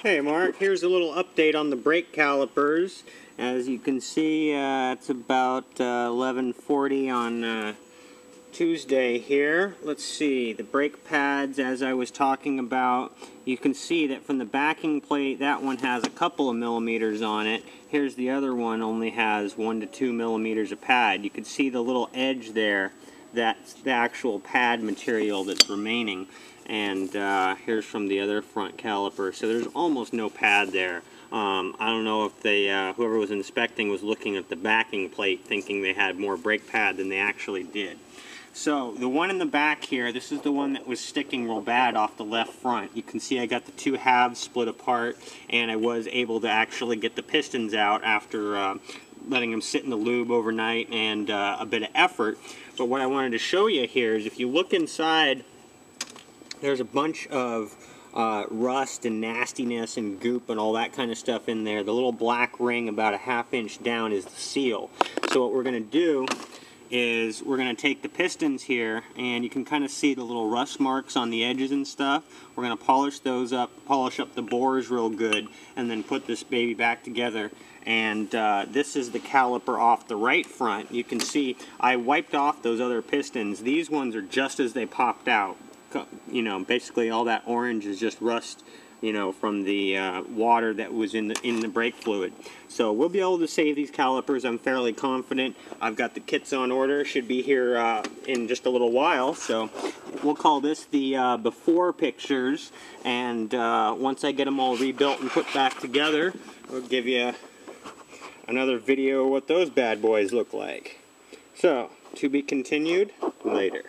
Hey Mark, here's a little update on the brake calipers. As you can see, it's about 11:40 on Tuesday here. Let's see, the brake pads, as I was talking about, you can see that from the backing plate, that one has a couple of millimeters on it. Here's the other one, only has 1 to 2 millimeters of pad. You can see the little edge there. That's the actual pad material that's remaining. And here's from the other front caliper. So there's almost no pad there. I don't know if they, whoever was inspecting was looking at the backing plate thinking they had more brake pad than they actually did. So the one in the back here, this is the one that was sticking real bad off the left front. You can see I got the two halves split apart, and I was able to actually get the pistons out after letting them sit in the lube overnight and a bit of effort. But what I wanted to show you here is if you look inside, there's a bunch of rust and nastiness and goop and all that kind of stuff in there. The little black ring about a ½ inch down is the seal. So what we're going to do is we're going to take the pistons here, and you can kind of see the little rust marks on the edges and stuff. We're going to polish those up, polish up the bores real good, and then put this baby back together. And this is the caliper off the right front. You can see I wiped off those other pistons. These ones are just as they popped out. You know, basically all that orange is just rust, you know, from the water that was in the brake fluid. So we'll be able to save these calipers. I'm fairly confident. I've got the kits on order. Should be here in just a little while. So we'll call this the before pictures. And once I get them all rebuilt and put back together, I'll give you another video of what those bad boys look like. So, to be continued later.